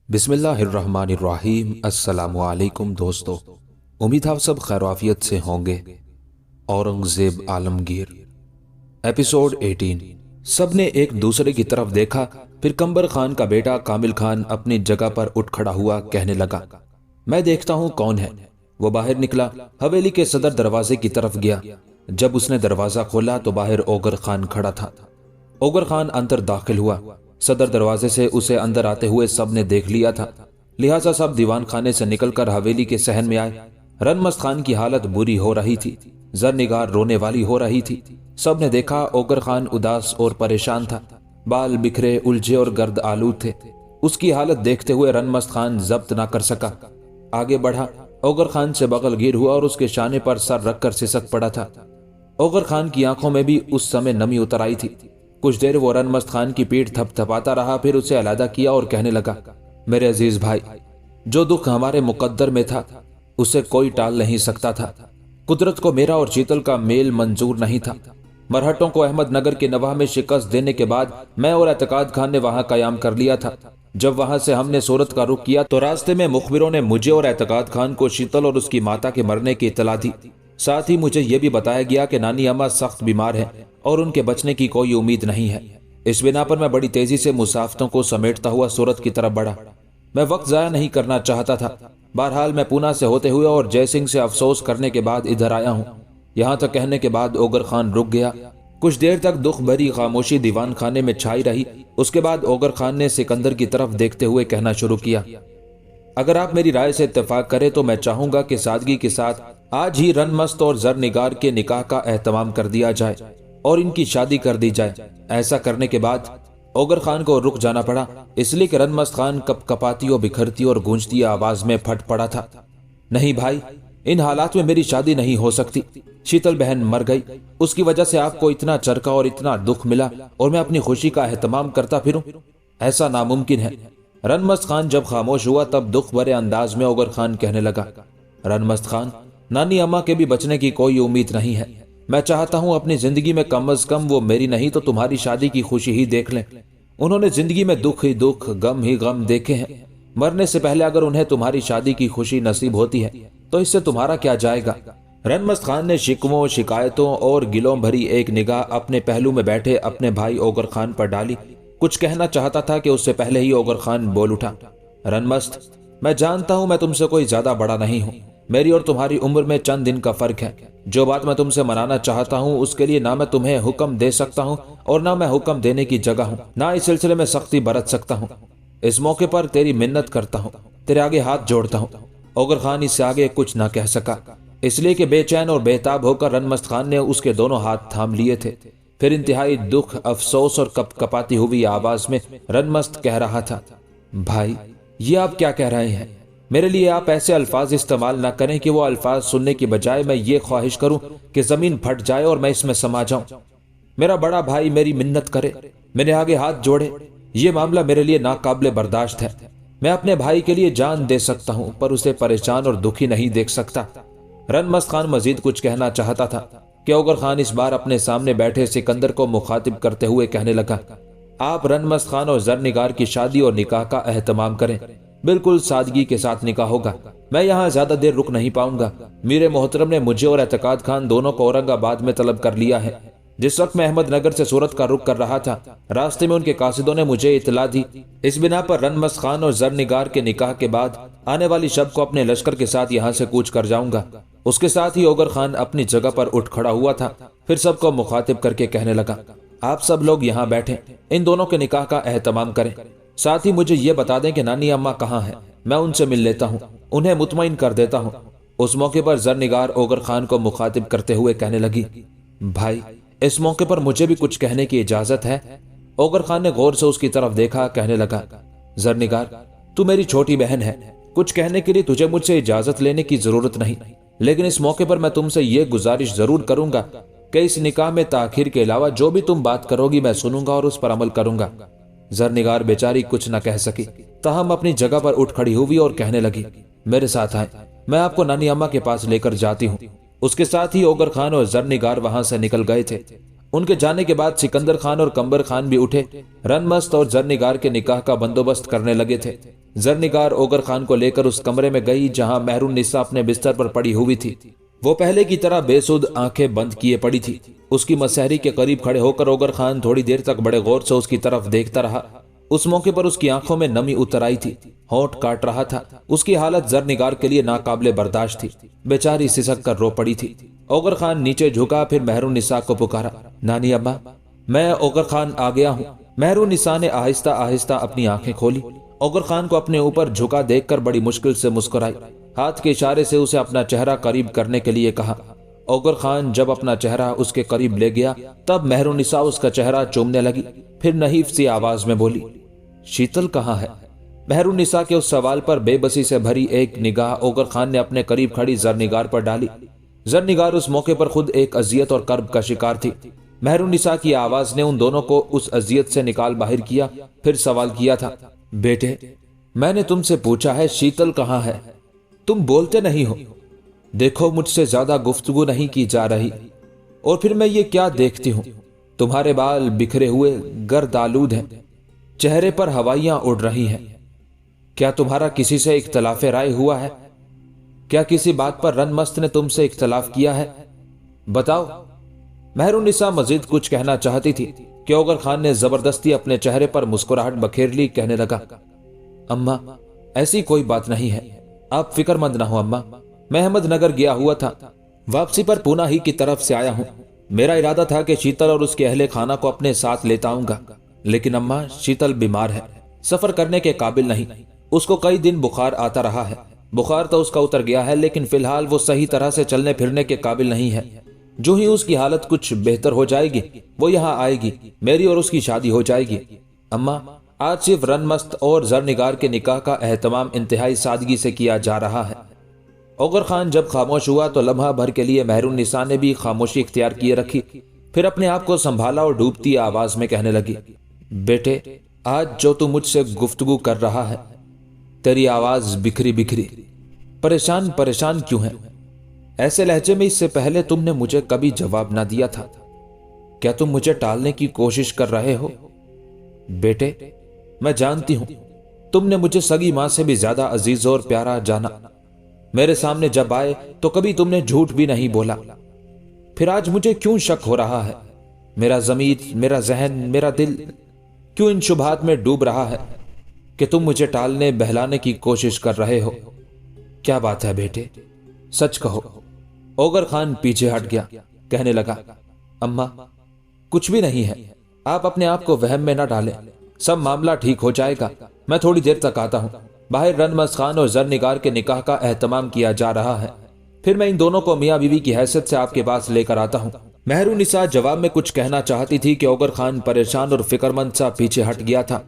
बिस्मिल्लाहिर्रहमानिर्रहीम। अस्सलामु अलैकुम दोस्तों, उम्मीद आप सब खैरआफियत से होंगे। औरंगजेब आलमगीर, एपिसोड 18। सब ने एक दूसरे की तरफ देखा, फिर कंबर खान का बेटा कामिल खान अपनी जगह पर उठ खड़ा हुआ, कहने लगा, मैं देखता हूँ कौन है। वो बाहर निकला, हवेली के सदर दरवाजे की तरफ गया। जब उसने दरवाजा खोला तो बाहर ओगर खान खड़ा था। ओगर खान अंदर दाखिल हुआ। सदर दरवाजे से उसे अंदर आते हुए सब ने देख लिया था, लिहाजा सब दीवान खाने से निकलकर हवेली के सहन में आए। रनमस्त खान की हालत बुरी हो रही थी, जरनिगार रोने वाली हो रही थी। सब ने देखा ओगर खान उदास और परेशान था, बाल बिखरे, उलझे और गर्द आलूद थे। उसकी हालत देखते हुए रनमस्त खान जब्त ना कर सका, आगे बढ़ा, ओगर खान से बगल गिर हुआ और उसके शाने पर सर रखकर सिसक पड़ा था। ओगर खान की आंखों में भी उस समय नमी उतर आई थी। कुछ देर वो रनमस्त खान की पीठ थपथपाता रहा, फिर उसे अलहदा किया और कहने लगा, मेरे अजीज भाई, जो दुख हमारे मुकद्दर में था उसे कोई टाल नहीं सकता था। कुदरत को मेरा और शीतल का मेल मंजूर नहीं था। मरहटों को अहमदनगर के नवाह में शिकस्त देने के बाद मैं और एतकाद खान ने वहां कयाम कर लिया था। जब वहां से हमने सूरत का रुख किया तो रास्ते में मुखबिरों ने मुझे और एतकाद खान को शीतल और उसकी माता के मरने की इत्तला दी। साथ ही मुझे यह भी बताया गया कि नानी अम्मा सख्त बीमार हैं और उनके बचने की कोई उम्मीद नहीं है। इस बिना पर मैं बड़ी तेजी से मुसाफिरों को समेटता हुआ सूरत की तरफ बढ़ा। मैं वक्त जाया नहीं करना चाहता था। बहरहाल मैं पूना से होते हुए और जयसिंह से अफसोस करने के बाद इधर आया हूँ। यहाँ तक कहने के बाद ओगर खान रुक गया। कुछ देर तक दुख भरी खामोशी दीवान खाने में छाई रही। उसके बाद ओगर खान ने सिकंदर की तरफ देखते हुए कहना शुरू किया, अगर आप मेरी राय से इत्तेफाक करें तो मैं चाहूंगा कि सादगी के साथ आज ही रनमस्त और जरनिगार के निकाह का एहतमाम कर दिया जाए और इनकी शादी कर दी जाए। ऐसा करने के बाद ओगर खान को रुक जाना पड़ा, इसलिए कि रनमस्त खान कपकपाती और बिखरती और गूंजती आवाज में फट पड़ा था, नहीं भाई, इन हालात में मेरी शादी नहीं हो सकती। शीतल बहन मर गई, उसकी वजह से आपको इतना चरका और इतना दुख मिला और मैं अपनी खुशी का एहतमाम करता फिरूं, ऐसा नामुमकिन है। रनमस्त खान जब खामोश हुआ तब दुख भरे अंदाज में ओगर खान कहने लगा, रनमस्त खान, नानी अम्मा के भी बचने की कोई उम्मीद नहीं है। मैं चाहता हूं अपनी जिंदगी में कम अज कम वो मेरी नहीं तो तुम्हारी शादी की खुशी ही देख लें। उन्होंने जिंदगी में दुख ही दुख, गम ही गम देखे हैं। मरने से पहले अगर उन्हें तुम्हारी शादी की खुशी नसीब होती है तो इससे तुम्हारा क्या जाएगा। रनमस्त खान ने शिकवों, शिकायतों और गिलों भरी एक निगाह अपने पहलू में बैठे अपने भाई ओगर खान पर डाली। कुछ कहना चाहता था कि उससे पहले ही ओगर खान बोल उठा, रनमस्त, मैं जानता हूं मैं तुमसे कोई ज्यादा बड़ा नहीं हूं। मेरी और तुम्हारी उम्र में चंद दिन का फर्क है। जो बात मैं तुमसे मनाना चाहता हूं उसके लिए ना मैं तुम्हें हुक्म दे सकता हूं और ना मैं हुक्म देने की जगह हूं, ना इस सिलसिले में सख्ती बरत सकता हूं। इस मौके पर तेरी मिन्नत करता हूं, तेरे आगे हाथ जोड़ता हूं। ओगर खान इससे आगे कुछ ना कह सका, इसलिए कि बेचैन और बेताब होकर रनमस्त खान ने उसके दोनों हाथ थाम लिए थे। फिर इंतहाई दुख, अफसोस और कपकपाती हुई आवाज में रनमस्त कह रहा था, भाई, ये आप क्या कह रहे हैं? मेरे लिए आप ऐसे अल्फाज इस्तेमाल ना करें कि वो अल्फाज सुनने की बजाय मैं ये ख्वाहिश करूं कि जमीन फट जाए और मैं इसमें समा जाऊं। मेरा बड़ा भाई मेरी मिन्नत करे, मेरे आगे हाथ जोड़े, ये मामला मेरे लिए नाकाबिले बर्दाश्त है। मैं अपने भाई के लिए जान दे सकता हूं पर उसे परेशान और दुखी नहीं देख सकता। रनमस्त खान मजीद कुछ कहना चाहता था कि ओगर खान इस बार अपने सामने बैठे सिकंदर को मुखातिब करते हुए कहने लगा, आप रनमस्त खान और जरनिगार की शादी और निकाह का एहतमाम करें। बिल्कुल सादगी के साथ निकाह होगा। मैं यहाँ ज्यादा देर रुक नहीं पाऊंगा। मीर मोहतरम ने मुझे और एतकाद खान दोनों को औरंगाबाद में तलब कर लिया है। जिस वक्त मैं अहमदनगर से सूरत का रुख कर रहा था, रास्ते में उनके कासिदों ने मुझे इतला दी। इस बिना पर रनमस्त खान और जरनिगार के निकाह के बाद आने वाली शब को अपने लश्कर के साथ यहाँ से कूच कर जाऊंगा। उसके साथ ही ओगर खान अपनी जगह पर उठ खड़ा हुआ था। फिर सबको मुखातिब करके कहने लगा, आप सब लोग यहाँ बैठे, इन दोनों के निकाह का एहतमाम करें। साथ ही मुझे ये बता दें कि नानी अम्मा कहाँ है, मैं उनसे मिल लेता हूँ, उन्हें मुतमईन कर देता हूँ। उस मौके पर जरनिगार ओगर खान को मुखातिब करते हुए कहने लगी, भाई, इस मौके पर मुझे भी कुछ कहने की इजाजत है। ओगर खान ने गौर से उसकी तरफ देखा, कहने लगा, जरनिगार, तू मेरी छोटी बहन है, कुछ कहने के लिए तुझे मुझसे इजाजत लेने की जरूरत नहीं, लेकिन इस मौके पर मैं तुमसे ये गुजारिश जरूर करूंगा कि इस निकाह में ताखीर के अलावा जो भी तुम बात करोगी मैं सुनूंगा और उस पर अमल करूंगा। जरनिगार बेचारी कुछ न कह सकी, ताहम अपनी जगह पर उठ खड़ी हुई और कहने लगी, मेरे साथ आए, मैं आपको नानी अम्मा के पास लेकर जाती हूँ। उसके साथ ही ओगर खान और जरनिगार वहां से निकल गए थे। उनके जाने के बाद सिकंदर खान और कंबर खान भी उठे रनमस्त और जरनिगार के निकाह का बंदोबस्त करने लगे थे। जरनिगार ओगर खान को लेकर उस कमरे में गई जहां महरून निसा अपने बिस्तर पर पड़ी हुई थी। वो पहले की तरह बेसुध आंखें बंद किए पड़ी थी। उसकी मसहरी के करीब खड़े होकर ओगर खान थोड़ी देर तक बड़े गौर से उसकी तरफ देखता रहा। उस मौके पर उसकी आंखों में नमी उतर आई थी, होंठ काट रहा था। उसकी हालत जरनिगार के लिए नाकाबिले बर्दाश्त थी। बेचारी सिसक कर रो पड़ी थी। ओगर खान नीचे झुका, फिर महरून निसा को पुकारा, नानी अम्मा, मैं ओगर खान आ गया हूँ। महरून निसा ने आहिस्ता आहिस्ता अपनी आंखें खोली। ओगर खान को अपने ऊपर झुका देखकर बड़ी मुश्किल से मुस्कुराई। हाथ के इशारे से उसे अपना चेहरा करीब करने के लिए कहा। ओगर खान जब अपना चेहरा उसके करीब ले गया तब महरून निसा उसका चेहरा चूमने लगी। फिर नहीफ सी आवाज में बोली, शीतल कहाँ है? महरून निसा के उस सवाल पर बेबसी से भरी एक निगाह ओगर खान ने अपने करीब खड़ी जरनिगार पर डाली। जरनिगार उस मौके पर खुद एक अजियत और कर्ब का शिकार थी। महरून निसा की आवाज ने उन दोनों को उस अजियत से निकाल बाहर किया। फिर सवाल किया था, बेटे, मैंने तुमसे पूछा है शीतल कहाँ है? तुम बोलते नहीं हो। देखो, मुझसे ज्यादा गुफ्तगू नहीं की जा रही। और फिर मैं ये क्या देखती हूँ? तुम्हारे बाल बिखरे हुए गर्द आलूद हैं, चेहरे पर हवाइयां उड़ रही हैं। क्या तुम्हारा किसी से इख्तलाफ राय हुआ है? क्या किसी बात पर रनमस्त ने तुमसे इख्तलाफ किया है? बताओ। महरून निसा मजीद कुछ कहना चाहती थी कि ओगर खान ने जबरदस्ती अपने चेहरे पर मुस्कुराहट बखेर ली। कहने लगा, अम्मा, ऐसी कोई बात नहीं है, आप फिक्रमंद ना हो अम्मा। मैं अहमदनगर गया हुआ था, वापसी पर पूना ही की तरफ से आया हूं। मेरा इरादा था कि शीतल और उसके अहले खाना को अपने साथ लेता आऊंगा, लेकिन अम्मा, शीतल बीमार है, सफर करने के काबिल नहीं। उसको कई दिन बुखार आता रहा है। बुखार तो उसका उतर गया है, लेकिन फिलहाल वो सही तरह से चलने फिरने के काबिल नहीं है। जो ही उसकी हालत कुछ बेहतर हो जाएगी वो यहाँ आएगी, मेरी और उसकी शादी हो जाएगी। अम्मा, आज सिर्फ रनमस्त और जरनिगार के निकाह का एहतमाम इंतहाई सादगी से किया जा रहा है। ओगर खान जब खामोश हुआ तो लम्हा भर के लिए महरून निसा ने भी खामोशी इख्तियार किए रखी। फिर अपने आप को संभाला और डूबती आवाज में कहने लगी, बेटे, आज जो तू मुझसे गुफ्तगू कर रहा है, तेरी आवाज बिखरी बिखरी, परेशान परेशान क्यों है? ऐसे लहजे में इससे पहले तुमने मुझे कभी जवाब ना दिया था। क्या तुम मुझे टालने की कोशिश कर रहे हो? बेटे, मैं जानती हूं तुमने मुझे सगी मां से भी ज्यादा अजीज और प्यारा जाना। मेरे सामने जब आए तो कभी तुमने झूठ भी नहीं बोला। फिर आज मुझे क्यों शक हो रहा है? मेरा ज़मीर, मेरा जहन, मेरा दिल क्यों इन शुबहात में डूब रहा है कि तुम मुझे टालने बहलाने की कोशिश कर रहे हो? क्या बात है बेटे, सच कहो। ओगर खान पीछे हट गया, कहने लगा, अम्मा, कुछ भी नहीं है, आप अपने आप को वहम में न डालें, सब मामला ठीक हो जाएगा। मैं थोड़ी देर तक आता हूं। बाहर रनमस्त खान और जरनिगार के निकाह का एहतमाम किया जा रहा है, फिर मैं इन दोनों को मियाँ बीवी की हैसियत से आपके पास लेकर आता हूँ। महरून निसा जवाब में कुछ कहना चाहती थी कि ओगर खान परेशान और फिक्रमंद सा पीछे हट गया था।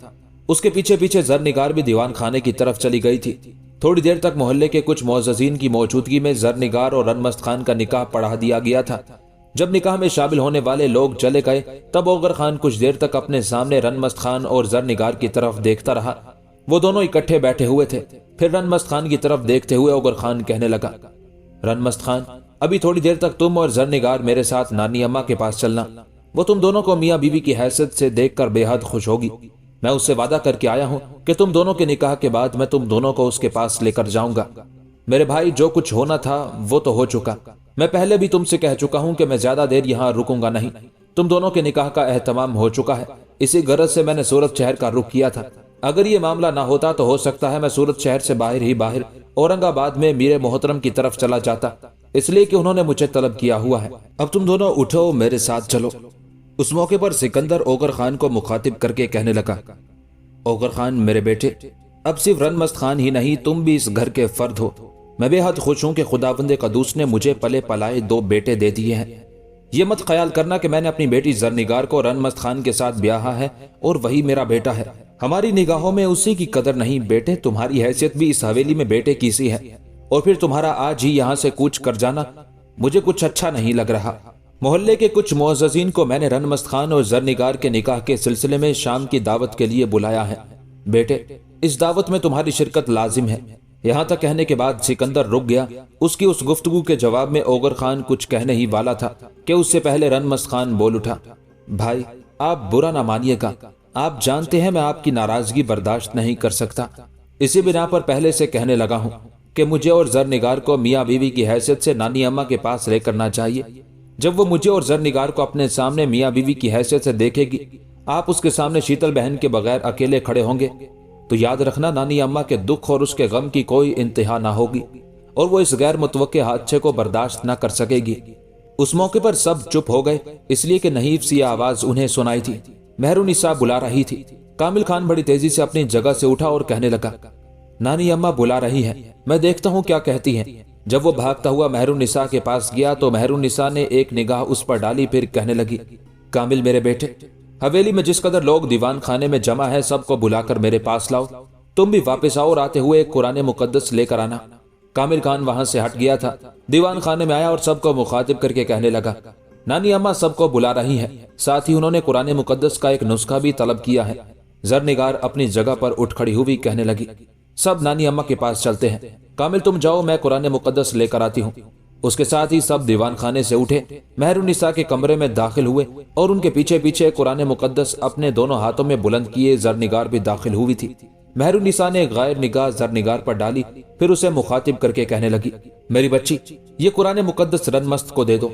उसके पीछे पीछे जरनिगार भी दीवान खाने की तरफ चली गई थी। थोड़ी देर तक मोहल्ले के कुछ मोअज़्ज़िज़ीन की मौजूदगी में जरनिगार और रनमस्त खान का निकाह पढ़ा दिया गया था। जब निकाह में शामिल होने वाले लोग चले गए तब ओगर खान कुछ देर तक अपने सामने रनमस्त खान और जरनिगार की तरफ देखता रहा। वो दोनों इकट्ठे बैठे हुए थे। फिर रनमस्त खान की तरफ देखते हुए ओगर खान कहने लगा, रनमस्त खान, अभी थोड़ी देर तक तुम और जरनिगार मेरे साथ नानी अम्मा के पास चलना। वो तुम दोनों को मियाँ बीवी की हैसियत से देखकर बेहद खुश होगी। मैं उससे वादा करके आया हूँ कि तुम दोनों के निकाह के बाद मैं तुम दोनों को उसके पास लेकर जाऊंगा। मेरे भाई, जो कुछ होना था वो तो हो चुका। मैं पहले भी तुमसे कह चुका हूँ कि मैं ज्यादा देर यहाँ रुकूंगा नहीं। तुम दोनों के निकाह का एहतमाम हो चुका है। इसी गरज से मैंने सूरत शहर का रुख किया था। अगर ये मामला ना होता तो हो सकता है मैं सूरत शहर से बाहर ही बाहर औरंगाबाद में मीरे मोहतरम की तरफ चला जाता, इसलिए कि उन्होंने मुझे तलब किया हुआ है। अब तुम दोनों उठो, मेरे साथ चलो। उस मौके पर सिकंदर ओगर खान को मुखातिब करके कहने लगा, ओगर खान मेरे बेटे, अब सिर्फ रनमस्त खान ही नहीं, तुम भी इस घर के फर्द हो। मैं बेहद खुश हूं कि खुदावंद कदूस ने मुझे पले पलाए 2 बेटे दे दिए हैं। ये मत ख्याल करना कि मैंने अपनी बेटी जरनिगार को रनमस्त खान के साथ ब्याहा है और वही मेरा बेटा है। हमारी निगाहों में उसी की कदर नहीं बेटे, तुम्हारी हैसियत भी इस हवेली में बेटे की सी है। और फिर तुम्हारा आज ही यहाँ से कूच कर जाना मुझे कुछ अच्छा नहीं लग रहा। मोहल्ले के कुछ मुअज़्ज़िज़ीन को मैंने रनमस्त खान और जरनिगार के निकाह के सिलसिले में शाम की दावत के लिए बुलाया है। बेटे, इस दावत में तुम्हारी शिरकत लाजिम है। یہاں تک کہنے کے بعد سکندر رک گیا۔ اس کی اس گفتگو کے جواب میں اوغر خان کچھ کہنے ہی والا تھا کہ اس سے پہلے رنمست خان بول اٹھا، بھائی آپ برا نہ مانیے گا، آپ جانتے ہیں میں آپ کی ناراضگی برداشت نہیں کر سکتا، اسی بنا پر پہلے سے کہنے لگا ہوں کہ مجھے اور زرنگار کو میاں بیوی کی حیثیت سے نانی اماں کے پاس لے کرنا چاہیے۔ جب وہ مجھے اور زرنگار کو اپنے سامنے میاں بیوی کی حیثیت سے دیکھے گی، آپ اس کے سامنے شیتل بہن کے بغیر اکیلے کھڑے ہوں گے، تو یاد رکھنا نانی اماں کے دکھ اور اس کے غم کی کوئی انتہا نہ ہوگی اور وہ اس غیر متوقع حادثے کو برداشت نہ کر سکے گی۔ اس موقع پر سب چپ ہو گئے، اس لیے کہ نحیف سی آواز انہیں سنائی تھی۔ مہرونسا بلا رہی تھی۔ کامل خان بڑی تیزی سے اپنی جگہ سے اٹھا اور کہنے لگا، نانی اماں بلا رہی ہے، میں دیکھتا ہوں کیا کہتی ہیں۔ جب وہ بھاگتا ہوا مہرونسا کے پاس گیا تو مہرونسا نے ایک نگاہ اس پر ڈالی، پھر کہنے لگی، کامل میرے بیٹے، حویلی میں جس قدر لوگ دیوان خانے میں جمع ہے سب کو بلا کر میرے پاس لاؤ، تم بھی واپس آؤ اور آتے ہوئے ایک قرآن مقدس لے کر آنا۔ کامل خان وہاں سے ہٹ گیا تھا، دیوان خانے میں آیا اور سب کو مخاطب کر کے کہنے لگا، نانی اماں سب کو بلا رہی ہیں، ساتھ ہی انہوں نے قرآن مقدس کا ایک نسخہ بھی طلب کیا ہے۔ زرنگار اپنی جگہ پر اٹھ کھڑی ہوئی کہنے لگی، سب نانی اماں کے پاس چلتے ہیں، کامل تم جاؤ، میں قرآن مقدس لے کر آتی ہوں۔ اس کے ساتھ ہی سب دیوان خانے سے اٹھے، مہرونسا کے کمرے میں داخل ہوئے اور ان کے پیچھے پیچھے قرآن مقدس اپنے دونوں ہاتھوں میں بلند کیے زرنگار بھی داخل ہوئی تھی۔ مہرونسا نے غائر نگاہ زرنگار پر ڈالی، پھر اسے مخاطب کر کے کہنے لگی، میری بچی یہ قرآن مقدس رنمست کو دے دو۔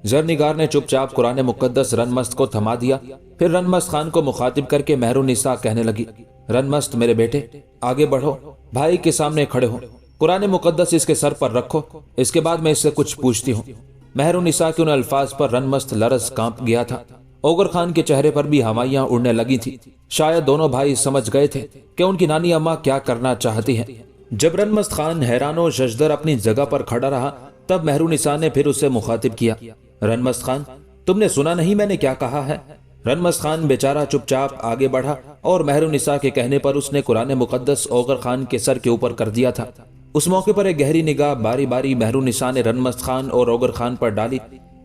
زرنگار نے چپ چاپ قرآن مقدس رنمست کو تھما دیا، پھر رنمست خان کو مخاطب کر کے مہرونسا کہنے لگی، رنمست میرے بیٹے آگے بڑھو، بھائی کے سامنے کھڑے ہو، قرآن مقدس اس کے سر پر رکھو، اس کے بعد میں اس سے کچھ پوچھتی ہوں۔ مہرونسا کے ان الفاظ پر رنمست لرز کانپ گیا تھا۔ اوغر خان کے چہرے پر بھی ہوائیاں اڑنے لگی تھی۔ شاید دونوں بھائی سمجھ گئے تھے کہ ان کی نانی اماں کیا کرنا چاہتی ہیں۔ جب رنمست خان حیران و ششدر اپنی جگہ پر کھڑا رہا تب مہرونسا نے پھر اسے مخاطب کیا، رنمست خان تم نے سنا نہیں میں نے کیا کہا ہے؟ رنمست خان بیچارہ چپ چاپ آگے بڑھا اور مہرونسا کے کہنے پر اس نے قرآن مقدس اوغر خان کے سر کے اوپر کر دیا تھا۔ اس موقع پر ایک گہری نگاہ باری باری مہرونسا نے رنمست خان اور اوغر خان پر ڈالی،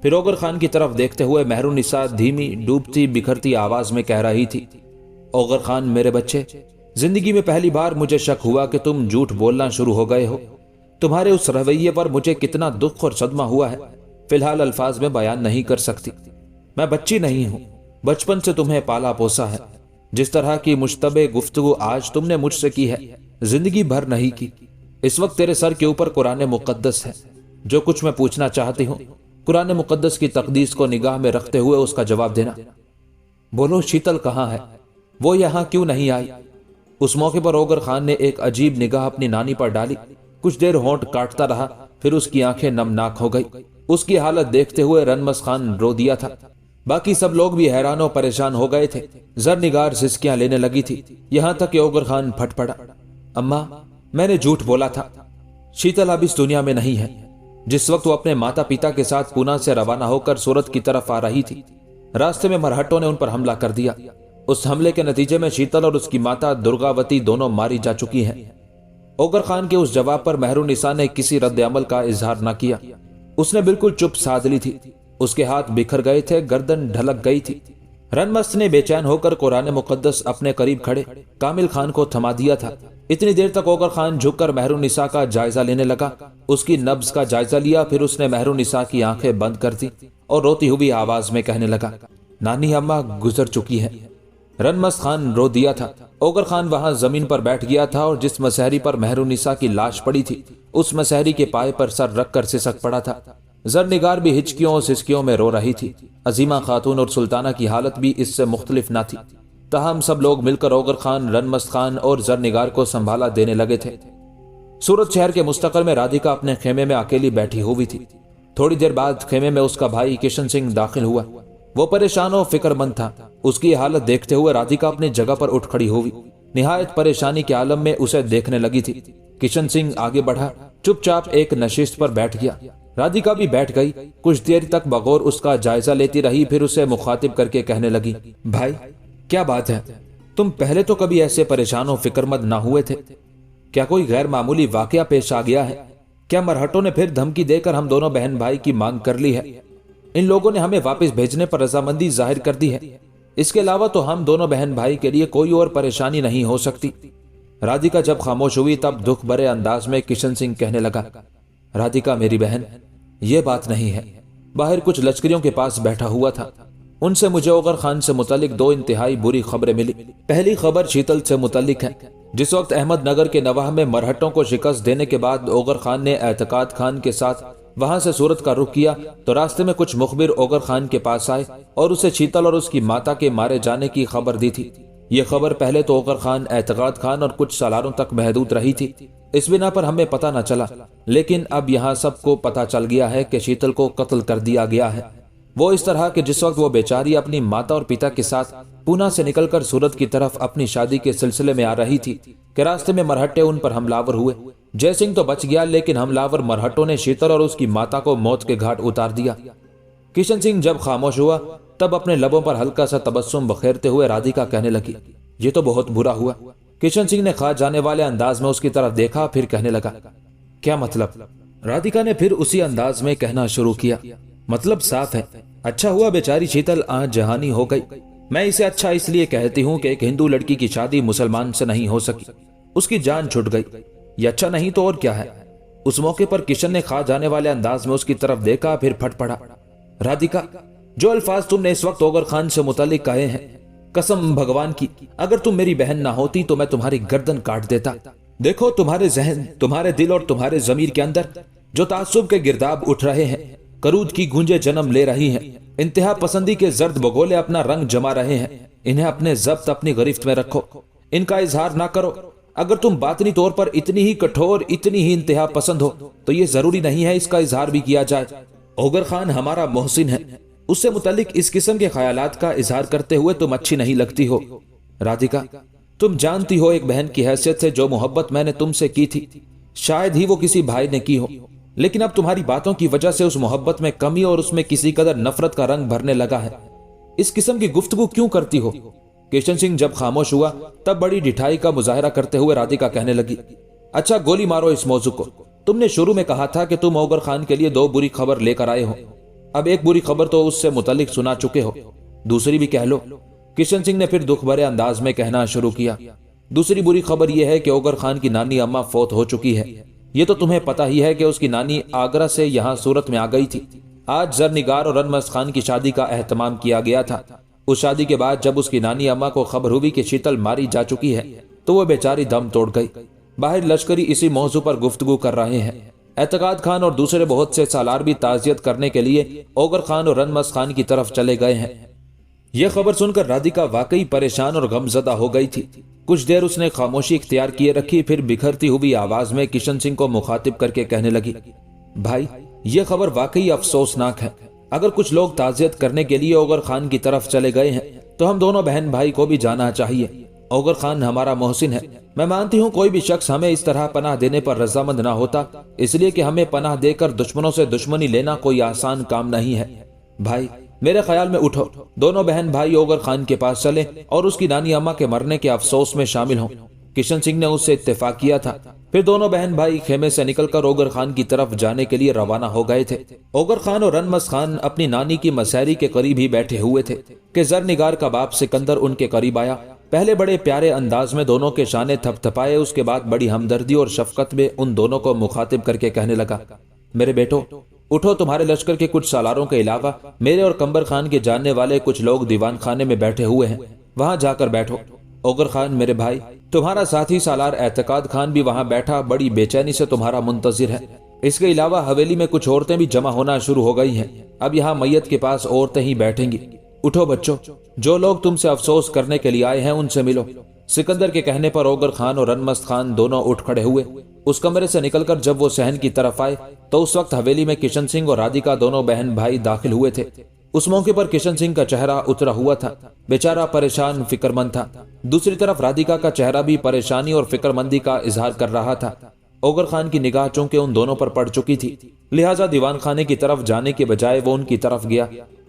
پھر اوغر خان کی طرف دیکھتے ہوئے مہرونسا دھیمی ڈوبتی بکھرتی آواز میں کہہ رہی تھی، اوغر خان میرے بچے، زندگی میں پہلی بار مجھے شک ہوا کہ تم جھوٹ بولنا شروع ہو گئے ہو۔ تمہارے اس رویے پر مجھے کتنا دکھ اور صدمہ ہوا ہے فی الحال الفاظ میں بیان نہیں کر سکتی۔ میں بچی نہیں ہوں، بچپن سے تمہیں پالا پوسا ہے، جس طرح کی مشتبہ گفتگو آج تم نے مجھ سے کی ہے زندگی بھر نہیں کی۔ اس وقت تیرے سر کے اوپر قرآن مقدس ہے، جو کچھ میں پوچھنا چاہتی ہوں قرآن مقدس کی تقدیس کو نگاہ میں رکھتے ہوئے اس کا جواب دینا۔ بولو شیتل کہاں ہے؟ وہ یہاں کیوں نہیں آئی؟ اس موقع پر اوغر خان نے ایک عجیب نگاہ اپنی نانی پر ڈالی، کچھ دیر ہونٹ کاٹتا رہا، پھر اس کی آنکھیں نمناک ہو گئی۔ اس کی حالت دیکھتے ہوئے رنمست خان رو دیا تھا۔ باقی سب لوگ بھی حیران و پریشان ہو گئے تھے۔ زرنگار سسکیاں لینے لگی تھی، یہاں تک کہ اوغر خان پھٹ پڑا، اماں میں نے جھوٹ بولا تھا، شیتل اب اس دنیا میں نہیں ہے۔ جس وقت وہ اپنے ماتا پتا کے ساتھ پونا سے روانہ ہو کر سورت کی طرف آ رہی تھی، راستے میں مرہٹوں نے ان پر حملہ کر دیا۔ اس حملے کے نتیجے میں شیتل اور اس کی ماتا درگاوتی دونوں ماری جا چکی ہیں۔ اوغر خان کے اس جواب پر مہرونسا نے کسی رد عمل کا اظہار نہ کیا۔ اس نے بالکل چپ سادھ لی تھی، اس کے ہاتھ بکھر گئے تھے، گردن ڈھلک گئی تھی۔ رنمست نے بے چین ہو کر قرآن مقدس اپنے قریب کھڑے کامل خان کو تھما دیا تھا۔ اتنی دیر تک اوغر خان جھک کر مہرونسا کا جائزہ لینے لگا، اس کی نبض کا جائزہ لیا، پھر اس نے مہرونسا کی آنکھیں بند کر دی اور روتی ہوئی آواز میں کہنے لگا، نانی اماں گزر چکی ہے۔ رنمست خان رو دیا تھا۔ اوغر خان وہاں زمین پر بیٹھ گیا تھا اور جس مسحری پر مہرونسا کی لاش پڑی تھی اس مسحری کے پائے پر سر رکھ کر سسک پڑا تھا۔ زرنگار بھی ہچکیوں اور سسکیوں میں رو رہی تھی۔ عظیمہ خاتون اور سلطانہ کی حالت بھی اس سے مختلف نہ تھی، تاہم سب لوگ مل کر اوغر خان، رنمست خان اور زرنگار کو سنبھالا دینے لگے تھے۔ سورت شہر کے مستقل میں رادھیکا اپنے خیمے میں اکیلی بیٹھی ہوئی تھی۔ تھوڑی دیر بعد خیمے میں اس کا بھائی کشن سنگھ داخل ہوا۔ وہ پریشان و فکر مند تھا۔ اس کی حالت دیکھتے ہوئے رادھیکا اپنی جگہ پر اٹھ کھڑی ہوئی، نہایت پریشانی کے عالم میں اسے دیکھنے لگی تھی۔ کشن سنگھ آگے بڑھا، چپ چاپ ایک نشست پر بیٹھ گیا۔ رادھیکا بھی بیٹھ گئی، کچھ دیر تک بغور اس کا جائزہ لیتی رہی، پھر اسے مخاطب کر کے کہنے لگی، بھائی کیا بات ہے؟ تم پہلے تو کبھی ایسے پریشان و فکر مند نہ ہوئے تھے، کیا کوئی غیر معمولی واقعہ پیش آ گیا ہے؟ کیا مرہٹوں نے پھر دھمکی دے کر ہم دونوں بہن بھائی کی مانگ کر لی ہے؟ ان لوگوں نے ہمیں واپس بھیجنے پر رضامندی ظاہر کر دی ہے، اس کے علاوہ تو ہم دونوں بہن بھائی کے لیے کوئی اور پریشانی نہیں ہو سکتی۔ رادھیکا جب خاموش ہوئی تب دکھ بھرے انداز میں کشن سنگھ کہنے لگا، رادھیکا میری بہن، یہ بات نہیں ہے۔ باہر کچھ لشکریوں کے پاس بیٹھا ہوا تھا، ان سے مجھے اوغر خان سے متعلق دو انتہائی بری خبریں ملی۔ پہلی خبر شیتل سے متعلق ہے۔ جس وقت احمد نگر کے نواح میں مرہٹوں کو شکست دینے کے بعد اوغر خان نے اعتقاد خان کے ساتھ وہاں سے سورت کا رخ کیا تو راستے میں کچھ مخبر اوغر خان کے پاس آئے اور اسے شیتل اور اس کی ماتا کے مارے جانے کی خبر دی تھی۔ یہ خبر پہلے تو اوغر خان، اعتقاد خان اور کچھ سالاروں تک محدود رہی تھی، اس بنا پر ہمیں پتہ نہ چلا، لیکن اب یہاں سب کو پتہ چل گیا ہے کہ شیتل کو قتل کر دیا گیا ہے۔ وہ اس طرح کہ جس وقت وہ بیچاری اپنی ماتا اور پتا کے ساتھ پونا سے نکل کر سورت کی طرف اپنی شادی کے سلسلے میں آ رہی تھی کہ راستے میں مرہٹے ان پر حملہ ہوئے۔ جے سنگھ تو بچ گیا، لیکن حملہ مرہٹوں نے شیتل اور اس کی ماتا کو موت کے گھاٹ اتار دیا۔ کشن سنگھ جب خاموش ہوا تب اپنے لبوں پر ہلکا سا تبسم بکھیرتے ہوئے رادھیکا کہنے لگی، یہ تو بہت برا ہوا۔ کشن سنگھ نے کھا جانے والے انداز میں اس کی طرف دیکھا، پھر کہنے لگا، کیا مطلب؟ رادھیکا نے پھر اسی انداز میں کہنا شروع کیا، مطلب صاف ہے، اچھا ہوا بیچاری شیتل آج جہانی ہو گئی۔ میں اسے اچھا اس لیے کہتی ہوں کہ ایک ہندو لڑکی کی شادی مسلمان سے نہیں ہو سکی، اس کی جان چھٹ گئی، یہ اچھا نہیں تو اور کیا ہے؟ اس موقع پر کشن نے کھا جانے والے انداز میں اس کی طرف دیکھا، پھر پھٹ پڑا، رادھیکا، جو الفاظ تم نے اس وقت اوغر خان سے متعلق کہے ہیں، قسم بھگوان کی اگر تم میری بہن نہ ہوتی تو میں تمہاری گردن کاٹ دیتا۔ دیکھو تمہارے ذہن، تمہارے دل اور تمہارے ضمیر کے اندر جو تعصب کے گرداب اٹھ رہے ہیں، کرود کی گونجیں جنم لے رہی ہیں، انتہا پسندی کے زرد بگولے اپنا رنگ جما رہے ہیں، انہیں اپنے ضبط، اپنی گرفت میں رکھو، ان کا اظہار نہ کرو۔ اگر تم باطنی طور پر اتنی ہی کٹھور، اتنی ہی انتہا پسند ہو تو یہ ضروری نہیں ہے اس کا اظہار بھی کیا جائے۔ اوغر خان ہمارا محسن ہے، اس سے متعلق اس قسم کے خیالات کا اظہار کرتے ہوئے تم اچھی نہیں لگتی ہو۔ رادھیکا، تم جانتی ہو ایک بہن کی حیثیت سے جو محبت میں نے تم سے کی تھی شاید ہی وہ کسی بھائی نے کی ہو، لیکن اب تمہاری باتوں کی وجہ سے اس محبت میں کمی اور اس میں کسی قدر نفرت کا رنگ بھرنے لگا ہے۔ اس قسم کی گفتگو کیوں کرتی ہو؟ کشن سنگھ جب خاموش ہوا تب بڑی ڈٹھائی کا مظاہرہ کرتے ہوئے رادھیکا کہنے لگی، اچھا گولی مارو اس موضوع کو۔ تم نے شروع میں کہا تھا کہ تم اوغر خان کے لیے دو بری خبر لے کر آئے ہو، اب ایک بری خبر تو اس سے متعلق سنا چکے ہو، دوسری بھی کہہ لو۔ کشن سنگھ نے پھر دکھ بھرے انداز میں کہنا شروع کیا، دوسری بری خبر یہ ہے کہ اوغر خان کی نانی اماں فوت ہو چکی ہے۔ یہ تو تمہیں پتہ ہی ہے کہ اس کی نانی آگرہ سے یہاں سورت میں آ گئی تھی۔ آج زرنگار اور رنمست خان کی شادی کا اہتمام کیا گیا تھا۔ اس شادی کے بعد جب اس کی نانی اماں کو خبر ہوئی کہ شیتل ماری جا چکی ہے تو وہ بیچاری دم توڑ گئی۔ باہر لشکری اسی موضوع پر گفتگو کر رہے ہیں۔ اعتقاد خان اور دوسرے بہت سے سالار بھی تعزیت کرنے کے لیے اوغر خان اور رنمست خان کی طرف چلے گئے ہیں۔ یہ خبر سن کر رادھیکا واقعی پریشان اور غمزدہ ہو گئی تھی۔ کچھ دیر اس نے خاموشی اختیار کیے رکھی، پھر بکھرتی ہوئی آواز میں کشن سنگھ کو مخاطب کر کے کہنے لگی، بھائی یہ خبر واقعی افسوسناک ہے۔ اگر کچھ لوگ تعزیت کرنے کے لیے اوغر خان کی طرف چلے گئے ہیں تو ہم دونوں بہن بھائی کو بھی جانا چاہیے۔ اوغر خان ہمارا محسن ہے، میں مانتی ہوں کوئی بھی شخص ہمیں اس طرح پناہ دینے پر رضامند نہ ہوتا، اس لیے کہ ہمیں پناہ دے کر دشمنوں سے دشمنی لینا کوئی آسان کام نہیں ہے۔ بھائی میرے خیال میں اٹھو، دونوں بہن بھائی اوغر خان کے پاس چلیں اور اس کی نانی اماں کے مرنے کے افسوس میں شامل ہوں۔ کشن سنگھ نے اس سے اتفاق کیا تھا۔ پھر دونوں بہن بھائی خیمے سے نکل کر اوغر خان کی طرف جانے کے لیے روانہ ہو گئے تھے۔ اوغر خان اور رنمست خان اپنی نانی کی مسحری کے قریب ہی بیٹھے ہوئے تھے کہ زرنگار کا باپ سکندر ان کے قریب آیا۔ پہلے بڑے پیارے انداز میں دونوں کے شانے تھپ تھپائے، اس کے بعد بڑی ہمدردی اور شفقت میں ان دونوں کو مخاطب کر کے کہنے لگا، میرے بیٹو اٹھو، تمہارے لشکر کے کچھ سالاروں کے علاوہ میرے اور کمبر خان کے جاننے والے کچھ لوگ دیوان خانے میں بیٹھے ہوئے ہیں، وہاں جا کر بیٹھو۔ اوغر خان میرے بھائی، تمہارا ساتھی سالار اعتقاد خان بھی وہاں بیٹھا بڑی بے چینی سے تمہارا منتظر ہے۔ اس کے علاوہ حویلی میں کچھ عورتیں بھی جمع ہونا شروع ہو گئی ہیں، اب یہاں میت کے پاس عورتیں ہی بیٹھیں گی۔ اٹھو بچوں، جو لوگ تم سے افسوس کرنے کے لیے آئے ہیں ان سے ملو۔ سکندر کے کہنے پر اوغر خان اور رنمست خان دونوں اٹھ کھڑے ہوئے۔ اس کمرے سے نکل کر جب وہ صحن کی طرف آئے تو اس وقت حویلی میں کشن سنگھ اور رادھیکا دونوں بہن بھائی داخل ہوئے تھے۔ اس موقع پر کشن سنگھ کا چہرہ اترا ہوا تھا، بیچارہ پریشان فکر مند تھا۔ دوسری طرف رادھیکا کا چہرہ بھی پریشانی اور فکر مندی کا اظہار کر رہا تھا۔ اوغر خان کی نگاہ چونکہ ان دونوں پر پڑ چکی تھی، لہٰذا دیوان خانے کی طرف جانے کے بجائے وہ ان کی طرف گیا۔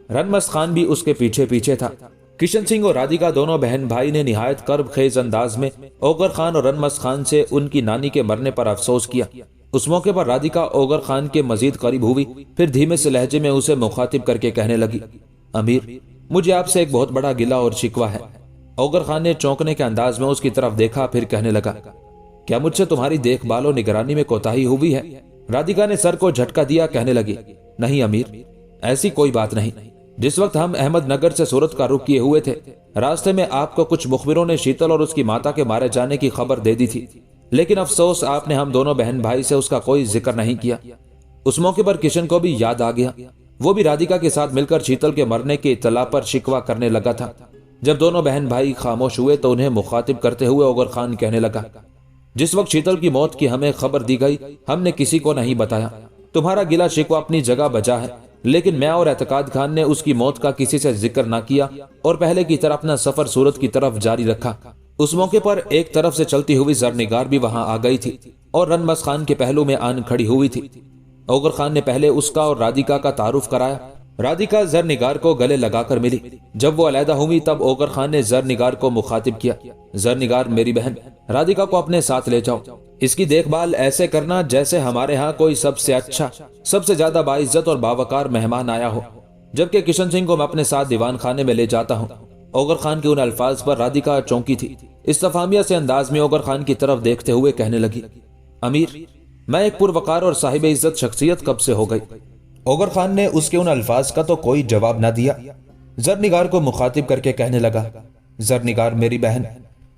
رنمست خان بھی اس کے پیچھے پیچھے تھا۔ کشن سنگھ اور رادھیکا دونوں بہن بھائی نے نہایت کرب خیز انداز میں اوغر خان اور رنمست خان سے ان کی نانی کے مرنے پر افسوس کیا۔ اس موقع پر رادھیکا اوغر خان کے مزید قریب ہوئی، پھر دھیمے سے لہجے میں اسے مخاطب کر کے کہنے لگی، امیر مجھے آپ سے ایک بہت بڑا گلہ اور شکوہ ہے۔ औगर खान ने चौंकने के अंदाज में उसकी तरफ देखा, फिर कहने लगा, क्या मुझसे तुम्हारी देखभाल और निगरानी में कोताही हुई है? राधिका ने सर को झटका दिया, कहने लगी, नहीं अमीर, ऐसी कोई बात नहीं। जिस वक्त हम अहमदनगर से सूरत का रुख किए हुए थे, रास्ते में आपको कुछ मुखबिरों ने शीतल और उसकी माता के मारे जाने की खबर दे दी थी, लेकिन अफसोस आपने हम दोनों बहन भाई से उसका कोई जिक्र नहीं किया। उस मौके पर किशन को भी याद आ गया, वो भी राधिका के साथ मिलकर शीतल के मरने की इत्तला पर शिकवा करने लगा था। जब दोनों बहन भाई खामोश हुए तो उन्हें मुखातिब करते हुए औगर खान कहने लगा, जिस वक्त शीतल की मौत की हमें खबर दी गई, हमने किसी को नहीं बताया। तुम्हारा गिला शिकवा अपनी जगह बजा है, लेकिन मैं और एतकाद खान ने उसकी मौत का किसी से जिक्र ना किया और पहले की तरह अपना सफर सूरत की तरफ जारी रखा। उस मौके पर एक तरफ से चलती हुई जरनिगार भी वहां आ गई थी और रनमस खान के पहलू में आन खड़ी हुई थी। औगर खान ने पहले उसका और राधिका का तारुफ कराया। राधिका जरनिगार को गले लगाकर मिली। जब वो अलहदा हुई तब औगर खान ने जरनिगार को मुखातिब किया, जरनिगार मेरी बहन, राधिका को अपने साथ ले जाओ। इसकी देखभाल ऐसे करना जैसे हमारे यहाँ कोई सबसे अच्छा, सबसे ज्यादा बाइज्जत और बावकार मेहमान आया हो। जबकि किशन सिंह को मैं अपने साथ दीवान खाने में ले जाता हूँ। औगर खान के उन अल्फाज पर राधिका चौंकी थी। इस्तफामिया से अंदाज में औगर खान की तरफ देखते हुए कहने लगी, अमीर, मैं एक पुरवकार और साहिब इज्जत शख्सियत कब से हो गई। औगर खान ने उसके उन अल्फाज का तो कोई जवाब न दिया। जरनिगार को मुखातिब करके कहने लगा, जरनिगार मेरी बहन,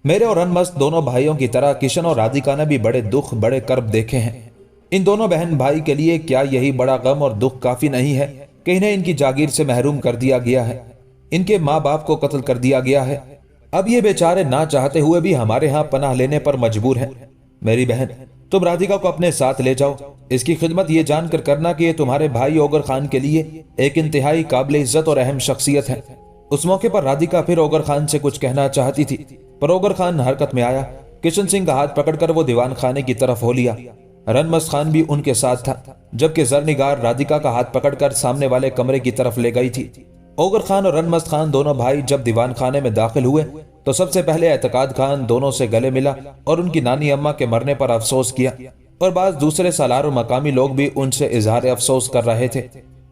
मेरे और रनमस्त दोनों भाइयों की तरह किशन और राधिका ने भी बड़े दुख, बड़े कर्ब देखे हैं। इन दोनों बहन भाई के लिए क्या यही बड़ा गम और दुख काफी नहीं है कि इन्हें इनकी जागीर से महरूम कर दिया गया है, इनके माँ बाप को कत्ल कर दिया गया है। अब ये बेचारे ना चाहते हुए भी हमारे यहाँ पनाह लेने पर मजबूर हैं। मेरी बहन, तुम राधिका को अपने साथ ले जाओ। इसकी खिदमत ये जानकर करना कि ये तुम्हारे भाई औगर खान के लिए एक इंतहाई काबिल इज्जत और अहम शख्सियत है। उस मौके पर राधिका फिर औगर खान से कुछ कहना चाहती थी, पर औगर खान हरकत में आया। किशन सिंह का हाथ पकड़कर वो दीवान खाने की तरफ हो लिया। रनमस्त खान भी उनके साथ था, जबकि जरनिगार राधिका का हाथ पकड़कर सामने वाले कमरे की तरफ ले गई थी। औगर खान और रनमस्त खान दोनों भाई जब दीवान खाने में दाखिल हुए तो सबसे पहले एतकाद खान दोनों से गले मिला और उनकी नानी अम्मा के मरने पर अफसोस किया, और बाज दूसरे सालार और मकामी लोग भी उनसे इजहार अफसोस कर रहे थे।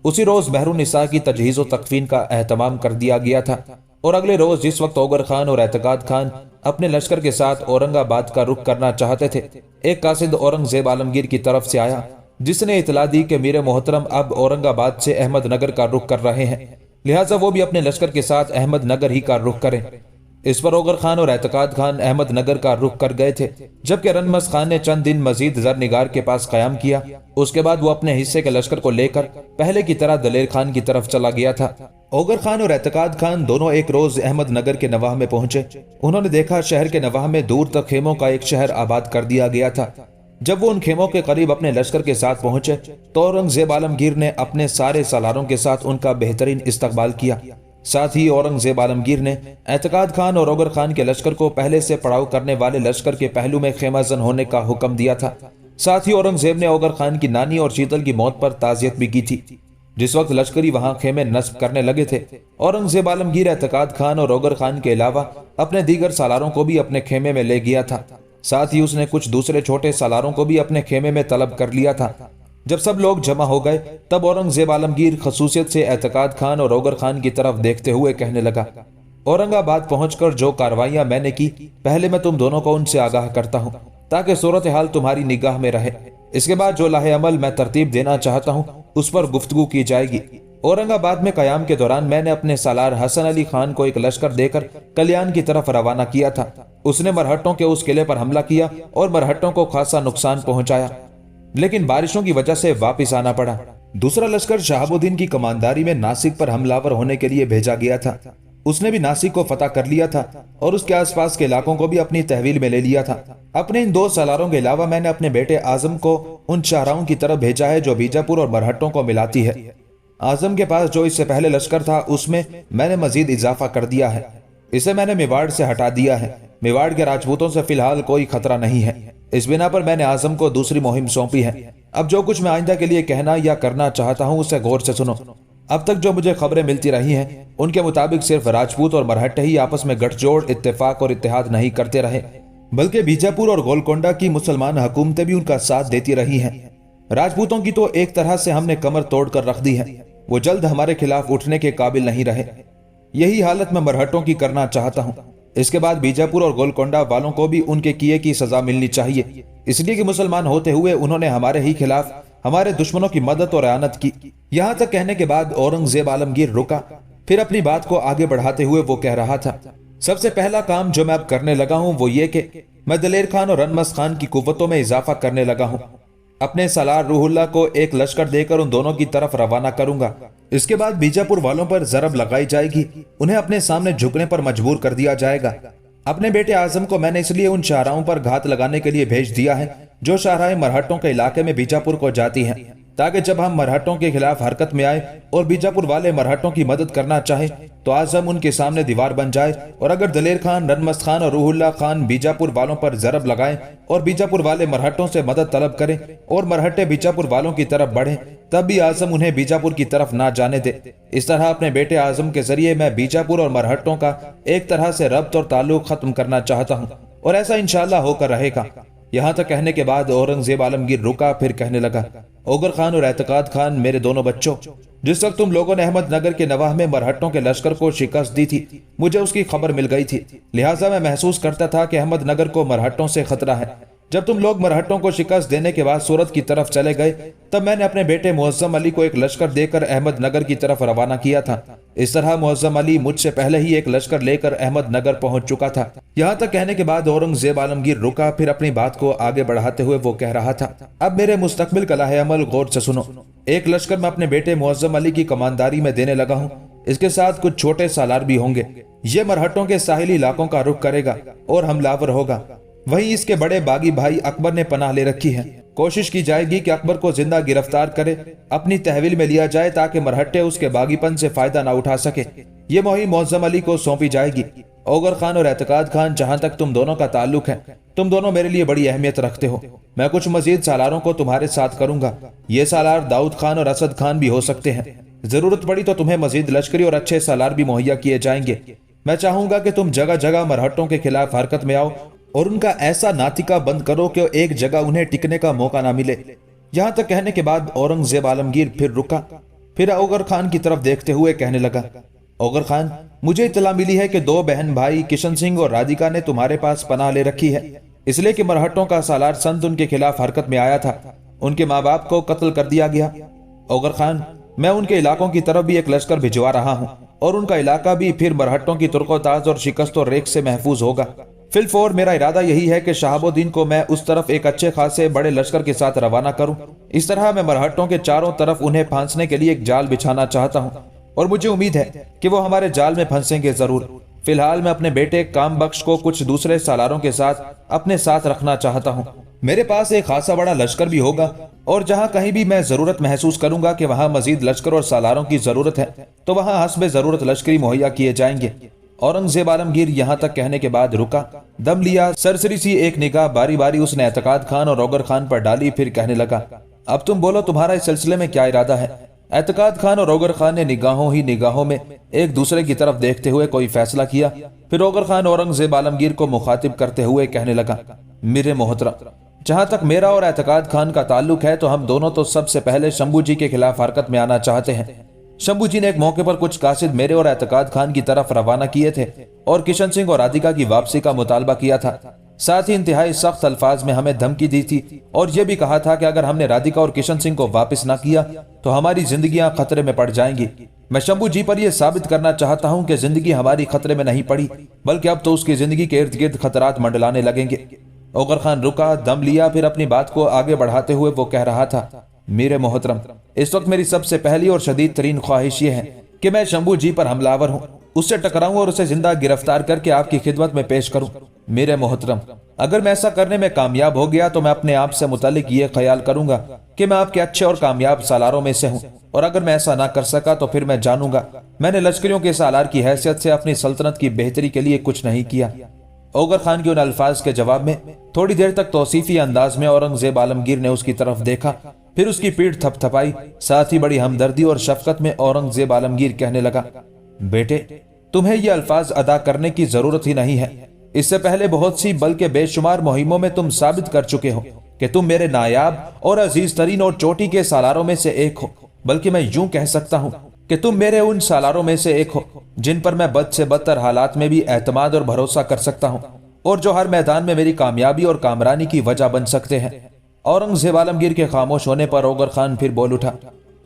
उसी रोज बहरुनिसा की तजहीज व तकफीन का एहतमाम कर दिया गया था, और अगले रोज जिस वक्त औगर खान और एतकाद खान अपने लश्कर के साथ औरंगाबाद का रुख करना चाहते थे, एक कासिद औरंगजेब आलमगीर की तरफ से आया, जिसने इतला दी कि मीर मोहतरम अब औरंगाबाद से अहमदनगर का रुख कर रहे हैं, लिहाजा वो भी अपने लश्कर के साथ अहमदनगर ही का रुख करें। इस पर औगर खान और एतकाद खान अहमदनगर का रुख कर गए थे, जबकि रनमस्त खान ने चंद दिन मजीद जरनिगार के पास कयाम किया। उसके बाद वो अपने हिस्से के लश्कर को लेकर पहले की तरह दलेर खान की तरफ चला गया था। औगर खान और एतकाद खान दोनों एक रोज अहमदनगर के नवाह में पहुंचे। उन्होंने देखा शहर के नवाह में दूर तक खेमों का एक शहर आबाद कर दिया गया था। जब वो उन खेमों के करीब अपने लश्कर के साथ पहुंचे तो औरंगजेब आलमगीर ने अपने सारे सालारों के साथ उनका बेहतरीन इस्तकबाल किया। साथ ही औरंगजेब आलमगीर ने एतकाद खान और औगर खान के लश्कर को पहले से पड़ाव करने वाले लश्कर के पहलू में खेमाजन होने का हुक्म दिया था। साथ ही औरंगजेब ने औगर खान की नानी और शीतल की मौत पर ताजियत भी की थी। जिस वक्त लश्करी वहां खेमे नस्ब करने लगे थे, औरंगजेब आलमगीर एतकाद खान और औगर खान के अलावा अपने दीगर सालारों को भी अपने खेमे में ले गया था। साथ ही उसने कुछ दूसरे छोटे सालारों को भी अपने खेमे में तलब कर लिया था। जब सब लोग जमा हो गए तब औरंगजेब आलमगीर खसूसियत से एतकाद खान और औगर खान की तरफ देखते हुए कहने लगा, औरंगाबाद पहुंचकर जो कार्रवाइयां मैंने की, पहले मैं तुम दोनों को उनसे आगाह करता हूं ताकि सूरत हाल तुम्हारी निगाह में रहे। इसके बाद जो लाहे अमल मैं तरतीब देना चाहता हूं उस पर गुफ्तगू की जाएगी। औरंगाबाद में कयाम के दौरान मैंने अपने सालार हसन अली खान को एक लश्कर देकर कल्याण की तरफ रवाना किया था। उसने मरहट्टों के उस किले पर हमला किया और मरहट्टों को खासा नुकसान पहुंचाया, लेकिन बारिशों की वजह से वापिस आना पड़ा। दूसरा लश्कर शहाबुद्दीन की कमांदारी में नासिक पर हमलावर होने के लिए भेजा गया था। उसने भी नासिक को फतह कर लिया था और उसके आसपास के इलाकों को भी अपनी तहवील में ले लिया था। अपने इन दो सालारों के अलावा मैंने अपने बेटे आजम को उन शाहराओं की तरफ भेजा है जो बीजापुर और मरहट्टों को मिलाती है। आजम के पास जो इससे पहले लश्कर था उसमें मैंने मजीद इजाफा कर दिया है। इसे मैंने मेवाड़ से हटा दिया है। मेवाड़ के राजपूतों से फिलहाल कोई खतरा नहीं है। इस बिना पर मैंने आजम को दूसरी मुहिम सौंपी है। अब जो कुछ मैं आइंदा के लिए कहना या करना चाहता हूँ उसे गौर से सुनो। अब तक जो मुझे खबरें मिलती रही हैं उनके मुताबिक सिर्फ राजपूत और मरहट्टे ही आपस में गठजोड़, इत्तेफाक और इत्तेहाद नहीं करते रहे, बल्कि बीजापुर और गोलकोंडा की मुसलमान हुकूमतें भी उनका साथ देती रही हैं। राजपूतों की तो एक तरह से हमने कमर तोड़ कर रख दी है। वो जल्द हमारे खिलाफ उठने के काबिल नहीं रहे। यही हालत मैं मरहट्टों की करना चाहता हूँ। اس کے بعد بیجاپور اور گولکنڈہ والوں کو بھی ان کے کیے کی سزا ملنی چاہیے، اس لیے کہ مسلمان ہوتے ہوئے انہوں نے ہمارے ہی خلاف ہمارے دشمنوں کی مدد اور اعانت کی۔ یہاں تک کہنے کے بعد اورنگزیب عالمگیر رکا، پھر اپنی بات کو آگے بڑھاتے ہوئے وہ کہہ رہا تھا، سب سے پہلا کام جو میں اب کرنے لگا ہوں وہ یہ کہ میں دلیر خان اور رنمس خان کی قوتوں میں اضافہ کرنے لگا ہوں۔ اپنے سالار روح اللہ کو ایک لشکر دے کر ان دونوں کی طرف روانہ کروں گا۔ اس کے بعد بیجاپور والوں پر ضرب لگائی جائے گی، انہیں اپنے سامنے جھکنے پر مجبور کر دیا جائے گا۔ اپنے بیٹے اعظم کو میں نے اس لیے ان شاہراہوں پر گھات لگانے کے لیے بھیج دیا ہے جو شاہراہیں مرہٹوں کے علاقے میں بیجاپور کو جاتی ہیں، تاکہ جب ہم مرہٹوں کے خلاف حرکت میں آئے اور بیجاپور والے مرہٹوں کی مدد کرنا چاہیں تو اعظم ان کے سامنے دیوار بن جائے، اور اگر دلیر خان، رنمست خان اور روح اللہ خان بیجاپور والوں پر ضرب لگائیں اور بیجاپور والے مرہٹوں سے مدد طلب کریں اور مرہٹے بیجاپور والوں کی طرف بڑھیں، تب بھی اعظم انہیں بیجاپور کی طرف نہ جانے دے۔ اس طرح اپنے بیٹے اعظم کے ذریعے میں بیجاپور اور مرہٹوں کا ایک طرح سے ربط اور تعلق ختم کرنا چاہتا ہوں، اور ایسا انشاءاللہ ہو کر رہے گا۔ یہاں تک کہنے کے بعد اورنگزیب عالمگیر رکا، پھر کہنے لگا، اوگر خان اور اعتقاد خان میرے دونوں بچوں، جس وقت تم لوگوں نے احمد نگر کے نواح میں مرہٹوں کے لشکر کو شکست دی تھی مجھے اس کی خبر مل گئی تھی، لہٰذا میں محسوس کرتا تھا کہ احمد نگر کو مرہٹوں سے خطرہ ہے۔ جب تم لوگ مرہٹوں کو شکست دینے کے بعد سورت کی طرف چلے گئے تب میں نے اپنے بیٹے معظم علی کو ایک لشکر دے کر احمد نگر کی طرف روانہ کیا تھا۔ اس طرح معظم علی مجھ سے پہلے ہی ایک لشکر لے کر احمد نگر پہنچ چکا تھا۔ یہاں تک کہنے کے بعد اورنگزیب عالمگیر رکا، پھر اپنی بات کو آگے بڑھاتے ہوئے وہ کہہ رہا تھا، اب میرے مستقبل کا لائحہ عمل غور سے سنو۔ ایک لشکر میں اپنے بیٹے معظم علی کی کمانداری میں دینے لگا ہوں، اس کے ساتھ کچھ چھوٹے سالار بھی ہوں گے۔ یہ مرہٹوں کے ساحلی علاقوں کا رخ کرے گا اور حملہ آور ہوگا۔ وہیں اس کے بڑے باغی بھائی اکبر نے پناہ لے رکھی ہے۔ کوشش کی جائے گی کہ اکبر کو زندہ گرفتار کرے اپنی تحویل میں لیا جائے تاکہ مرہٹے اس کے باغی پن سے فائدہ نہ اٹھا سکے۔ یہ مہم معظم علی کو سونپی جائے گی۔ اوگر خان اور اعتقاد خان، جہاں تک تم دونوں کا تعلق ہے، تم دونوں میرے لیے بڑی اہمیت رکھتے ہو۔ میں کچھ مزید سالاروں کو تمہارے ساتھ کروں گا۔ یہ سالار داؤد خان اور اسد خان بھی ہو سکتے ہیں۔ ضرورت پڑی تو تمہیں مزید لشکری اور اچھے سالار بھی مہیا کیے جائیں گے۔ میں چاہوں گا کہ تم جگہ جگہ مرہٹوں کے خلاف حرکت میں آؤ اور ان کا ایسا ناطقہ بند کرو کہ ایک جگہ انہیں ٹکنے کا موقع نہ ملے۔ یہاں تک کہنے کے بعد اورنگزیب عالمگیر پھر رکا، پھر اوگر خان کی طرف دیکھتے ہوئے کہنے لگا، اوگر خان، مجھے اطلاع ملی ہے کہ دو بہن بھائی کشن سنگھ اور رادھیکا نے تمہارے پاس پناہ لے رکھی ہے، اس لیے کہ مرہٹوں کا سالار سنت ان کے خلاف حرکت میں آیا تھا، ان کے ماں باپ کو قتل کر دیا گیا۔ اوگر خان، میں ان کے علاقوں کی طرف بھی ایک لشکر بھجوا رہا ہوں اور ان کا علاقہ بھی پھر مرہٹوں کی ترک و تاز اور شکست و ریگ سے محفوظ ہوگا۔ فی الفور میرا ارادہ یہی ہے کہ شہاب الدین کو میں اس طرف ایک اچھے خاصے بڑے لشکر کے ساتھ روانہ کروں۔ اس طرح میں مرہٹوں کے چاروں طرف انہیں پھانسنے کے لیے ایک جال بچھانا چاہتا ہوں، اور مجھے امید ہے کہ وہ ہمارے جال میں پھنسیں گے ضرور۔ فی الحال میں اپنے بیٹے کام بخش کو کچھ دوسرے سالاروں کے ساتھ اپنے ساتھ رکھنا چاہتا ہوں۔ میرے پاس ایک خاصا بڑا لشکر بھی ہوگا، اور جہاں کہیں بھی میں ضرورت محسوس کروں گا کہ وہاں مزید لشکر اور سالاروں کی ضرورت ہے تو وہاں حسب ضرورت لشکری مہیا کیے جائیں گے۔ اورنگزیب عالمگیر یہاں تک کہنے کے بعد رکا، دم لیا، سرسری سی ایک نگاہ باری باری اس نے اعتقاد خان اور اوگر خان پر ڈالی، پھر کہنے لگا، اب تم بولو تمہارا اس سلسلے میں کیا ارادہ ہے؟ اعتقاد خان اور اوگر خان نے نگاہوں میں ایک دوسرے کی طرف دیکھتے ہوئے کوئی فیصلہ کیا، پھر اوگر خان اورنگزیب عالمگیر کو مخاطب کرتے ہوئے کہنے لگا، میرے محترم، جہاں تک میرا اور اعتقاد خان کا تعلق ہے تو ہم دونوں تو سب سے پہلے شمبھو جی کے خلاف حرکت میں آنا چاہتے ہیں۔ شمبھو جی نے ایک موقع پر کچھ قاصد میرے اور اعتقاد خان کی طرف روانہ کیے تھے اور کشن سنگھ اور رادھیکا کی واپسی کا مطالبہ کیا تھا، ساتھ ہی انتہائی سخت الفاظ میں ہمیں دھمکی دی تھی اور یہ بھی کہا تھا کہ اگر ہم نے رادھیکا اور کشن سنگھ کو واپس نہ کیا تو ہماری زندگیاں خطرے میں پڑ جائیں گی۔ میں شمبھو جی پر یہ ثابت کرنا چاہتا ہوں کہ زندگی ہماری خطرے میں نہیں پڑی، بلکہ اب تو اس کی زندگی کے ارد گرد خطرات منڈلانے لگیں گے۔ اوگر خان رکا، دم لیا، پھر اپنی بات کو آگے بڑھاتے ہوئے وہ کہہ رہا تھا، میرے محترم، اس وقت میری سب سے پہلی اور شدید ترین خواہش یہ ہے کہ میں شمبھو جی پر حملہ آور ہوں، اس سے ٹکراؤں اور اسے زندہ گرفتار کر کے آپ کی خدمت میں پیش کروں۔ میرے محترم، اگر میں ایسا کرنے میں کامیاب ہو گیا تو میں اپنے آپ سے متعلق یہ خیال کروں گا کہ میں آپ کے اچھے اور کامیاب سالاروں میں سے ہوں، اور اگر میں ایسا نہ کر سکا تو پھر میں جانوں گا میں نے لشکریوں کے سالار کی حیثیت سے اپنی سلطنت کی بہتری کے لیے کچھ نہیں کیا۔ اوگر خان کے ان الفاظ کے جواب میں تھوڑی دیر تک توصیفی انداز میں اورنگزیب عالمگیر نے اس کی طرف دیکھا، پھر اس کی پیٹھ تھپ تھپائی، ساتھ ہی بڑی ہمدردی اور شفقت میں اورنگزیب عالمگیر کہنے لگا، بیٹے، تمہیں یہ الفاظ ادا کرنے کی ضرورت ہی نہیں ہے۔ اس سے پہلے بہت سی بلکہ بے شمار مہموں میں تم ثابت کر چکے ہو کہ تم میرے نایاب اور عزیز ترین اور چوٹی کے سالاروں میں سے ایک ہو، بلکہ میں یوں کہہ سکتا ہوں کہ تم मेरे उन सालारों में से एक हो जिन पर मैं बद से बदतर हालात में भी एतमाद और भरोसा कर सकता हूँ और जो हर मैदान में मेरी कामयाबी और कामरानी की वजह बन सकते हैं। औरंगजेब आलमगीर के खामोश होने पर ओगर खान फिर बोल उठा,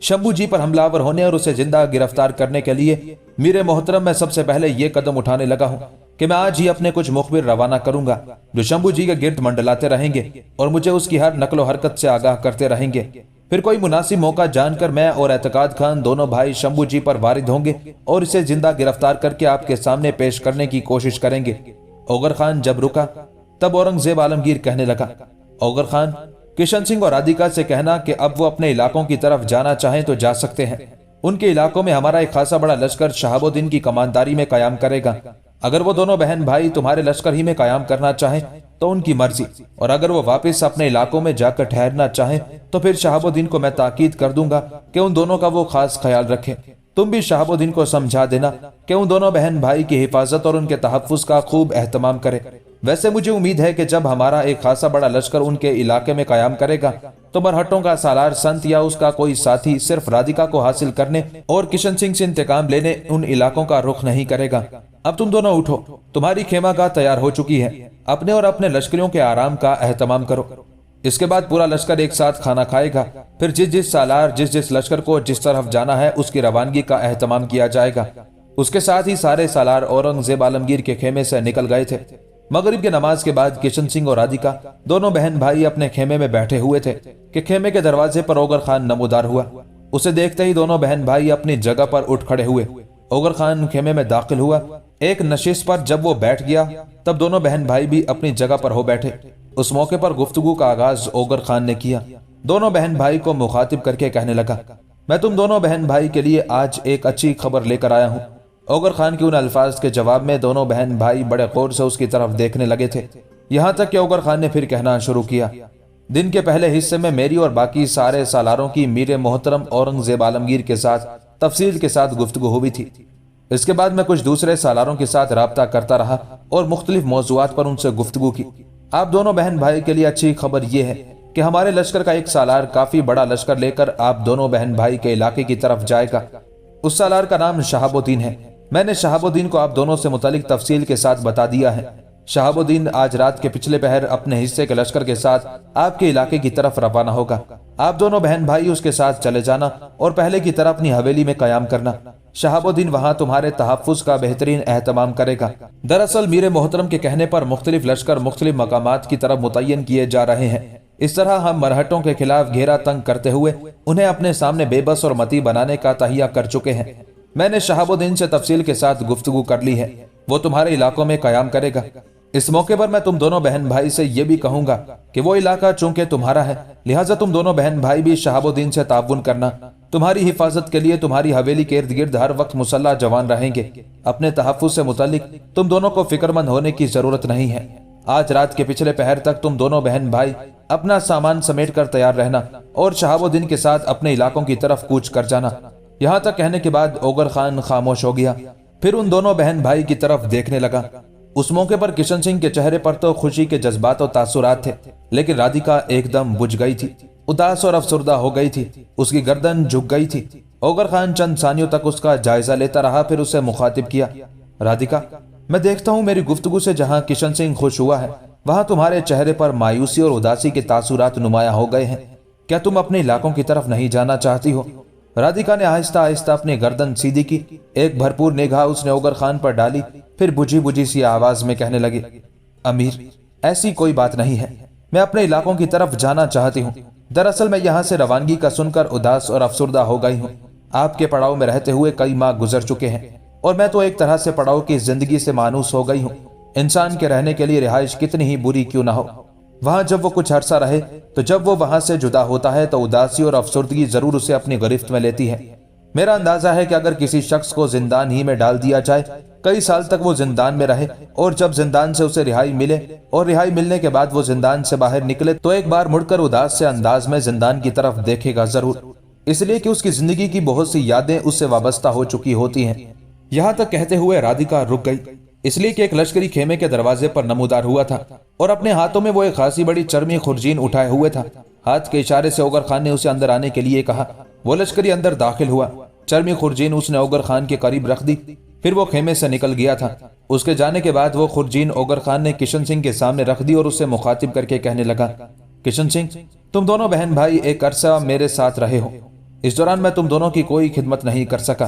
शंभू जी पर हमलावर होने और उसे जिंदा गिरफ्तार करने के लिए मीर मोहतरम मैं सबसे पहले ये कदम उठाने लगा हूँ कि मैं आज ही अपने कुछ मुखबिर रवाना करूंगा जो शंभू जी के गिर्द मंडलाते रहेंगे और मुझे उसकी हर नकलो हरकत से आगाह करते रहेंगे। फिर कोई मुनासिब मौका जानकर मैं और एतकाद खान दोनों भाई शंभू जी पर वारिद होंगे और इसे जिंदा गिरफ्तार करके आपके सामने पेश करने की कोशिश करेंगे। ओगर खान जब रुका तब औरंगजेब आलमगीर कहने लगा, ओगर खान, किशन सिंह और राधिका से कहना कि अब वो अपने इलाकों की तरफ जाना चाहें तो जा सकते हैं। उनके इलाकों में हमारा एक खासा बड़ा लश्कर शहाबुद्दीन की कमानदारी में कायम करेगा। अगर वो दोनों बहन भाई तुम्हारे लश्कर ही में कायम करना चाहें तो उनकी मर्जी, और अगर वो वापस अपने इलाकों में जाकर ठहरना चाहें तो फिर शहाबुद्दीन को मैं ताकीद कर दूंगा कि उन दोनों का वो खास ख्याल रखे। तुम भी शहाबुद्दीन को समझा देना कि उन दोनों बहन भाई की हिफाजत और उनके तहफ्फुज का खूब एहतमाम करे। वैसे मुझे उम्मीद है कि जब हमारा एक खासा बड़ा लश्कर उनके इलाके में कायम करेगा तो मरहटों का सालार संत या उसका कोई साथी सिर्फ राधिका को हासिल करने और किशन सिंह से इंतकाम लेने उन इलाकों का रुख नहीं करेगा। अब तुम दोनों उठो, तुम्हारी खेमागाह तैयार हो चुकी है, अपने और अपने लश्करियों के आराम का एहतमाम करो। इसके बाद पूरा लश्कर एक साथ खाना खाएगा। फिर जिस जिस सालार जिस लश्कर को जिस तरफ जाना है उसकी रवानगी का एहतमाम किया जाएगा। उसके साथ ही सारे सालार औरंगजेब आलमगीर के खेमे से निकल गए थे। मगरिब के नमाज के बाद किशन सिंह और राधिका दोनों बहन भाई अपने खेमे में बैठे हुए थे कि खेमे के दरवाजे पर ओगर खान नमूदार हुआ। उसे देखते ही दोनों बहन भाई अपनी जगह पर उठ खड़े हुए। ओगर खान खेमे में दाखिल हुआ। एक नशिस्त पर जब वो बैठ गया तब दोनों बहन भाई भी अपनी जगह पर हो बैठे। उस मौके पर गुफ्तगू का आगाज ओगर खान ने किया। दोनों बहन भाई को मुखातिब करके कहने लगा, मैं तुम दोनों बहन भाई के लिए आज एक अच्छी खबर लेकर आया हूँ। ओगर खान के उन अल्फाज के जवाब में दोनों बहन भाई बड़े गौर से उसकी तरफ देखने लगे थे। यहाँ तक कि ओगर खान ने फिर कहना शुरू किया, दिन के पहले हिस्से में मेरी और बाकी सारे सालारों की मीर मोहतरम औरंगजेब आलमगीर के साथ तफसील के साथ गुफ्तगू हुई थी। इसके बाद मैं कुछ दूसरे सालारों के साथ राब्ता करता रहा और मुख्तलिफ मौज़ूआत पर उनसे गुफ्तगू की। आप दोनों बहन भाई के लिए अच्छी खबर यह है कि हमारे लश्कर का एक सालार काफी बड़ा लश्कर लेकर आप दोनों बहन भाई के इलाके की तरफ जाएगा। उस सालार का नाम शहाबुद्दीन है। मैंने शहाबुद्दीन को आप दोनों से मुतालिक तफसील के साथ बता दिया है। शहाबुद्दीन आज रात के पिछले पहर अपने हिस्से के लश्कर के साथ आपके इलाके की तरफ रवाना होगा। आप दोनों बहन भाई उसके साथ चले जाना और पहले की तरह अपनी हवेली में कयाम करना। शहाबुद्दीन वहां तुम्हारे तहफ्फुज का बेहतरीन एहतमाम करेगा। दरअसल मीर मोहतरम के कहने पर मुख्तलिफ लश्कर मुख्तलिफ मकामात की तरफ मुतय्यन किए जा रहे हैं। इस तरह हम मरहटों के खिलाफ घेरा तंग करते हुए उन्हें अपने सामने बेबस और मती बनाने का तहिया कर चुके हैं। मैंने शहाबुद्दीन से तफसील के साथ गुफ्तगू कर ली है। वो तुम्हारे इलाकों में कयाम करेगा। इस मौके पर मैं तुम दोनों बहन भाई से ये भी कहूंगा कि वो इलाका चूंकि तुम्हारा है, लिहाजा तुम दोनों बहन भाई भी शहाबुद्दीन से ताउन करना। तुम्हारी हिफाजत के लिए तुम्हारी हवेली के इर्द गिर्द हर वक्त मुसल्ला जवान रहेंगे। अपने तहफ्फुज से मुतालिक तुम दोनों को फिक्रमंद होने की जरूरत नहीं है। आज रात के पिछले पहर तक तुम दोनों बहन भाई अपना सामान समेट कर तैयार रहना और शहाबुद्दीन के साथ अपने इलाकों की तरफ कूच कर जाना। यहाँ तक कहने के बाद ओगर खान खामोश हो गया। फिर उन दोनों बहन भाई की तरफ देखने लगा। उस मौके पर किशन सिंह के चेहरे पर तो खुशी के जज्बात और तासुरात थे, लेकिन राधिका एकदम बुझ गई थी, उदास और अफसुर्दा हो गई थी। उसकी गर्दन झुक गई थी। ओगर खान चंद सानियों तक उसका जायजा लेता रहा, फिर उसे मुखातिब किया, राधिका, मैं देखता हूँ मेरी गुफ्तगू से जहाँ किशन सिंह खुश हुआ है वहां तुम्हारे चेहरे पर मायूसी और उदासी के तासुरात नुमाया हो गए हैं। क्या तुम अपने इलाकों की तरफ नहीं जाना चाहती हो? राधिका ने आहिस्ता आहिस्ता अपनी गर्दन सीधी की। एक भरपूर निगाह उसने ओगर खान पर डाली, फिर बुझी बुझी सी आवाज में कहने लगी, अमीर, ऐसी कोई बात नहीं है। मैं अपने इलाकों की तरफ जाना चाहती हूँ। दरअसल मैं यहाँ से रवानगी का सुनकर उदास और अफसुर्दा हो गई हूँ। आपके पड़ाव में रहते हुए कई माह गुजर चुके हैं और मैं तो एक तरह से पड़ाव की जिंदगी से मानूस हो गई हूँ। इंसान के रहने के लिए रिहाइश कितनी ही बुरी क्यों ना हो, वहां जब वो कुछ अरसा रहे तो जब वो वहां से जुदा होता है तो उदासी और अफसुर्दगी जरूर उसे अपनी गिरफ्त में लेती है। मेरा अंदाजा है कि अगर किसी शख्स को जिंदान ही में डाल दिया जाए, कई साल तक वो जिंदान में रहे और जब जिंदान से उसे रिहाई मिले और रिहाई मिलने के बाद वो जिंदान से बाहर निकले तो एक बार मुड़कर उदास से अंदाज में जिंदान की तरफ देखेगा जरूर, इसलिए कि उसकी जिंदगी की बहुत सी यादें उससे वाबस्ता हो चुकी होती हैं। यहाँ तक कहते हुए राधिका रुक गई, इसलिए कि एक लश्करी खेमे के दरवाजे पर नमूदार हुआ था और अपने हाथों में वो एक खासी बड़ी चरमी खुरजीन उठाए हुए था। हाथ के इशारे से ओगर खान ने उसे अंदर आने के लिए कहा। वो लश्करी अंदर दाखिल हुआ। चर्मी खुरजीन उसने ओगर खान के करीब रख दी। फिर वो खेमे से निकल गया था। उसके जाने के बाद वो खुरजीन ओगर खान ने किशन सिंह के सामने रख दी और उससे मुखातिब करके कहने लगा, किशन सिंह, तुम दोनों बहन भाई एक अरसा मेरे साथ रहे हो। इस दौरान मैं तुम दोनों की कोई खिदमत नहीं कर सका।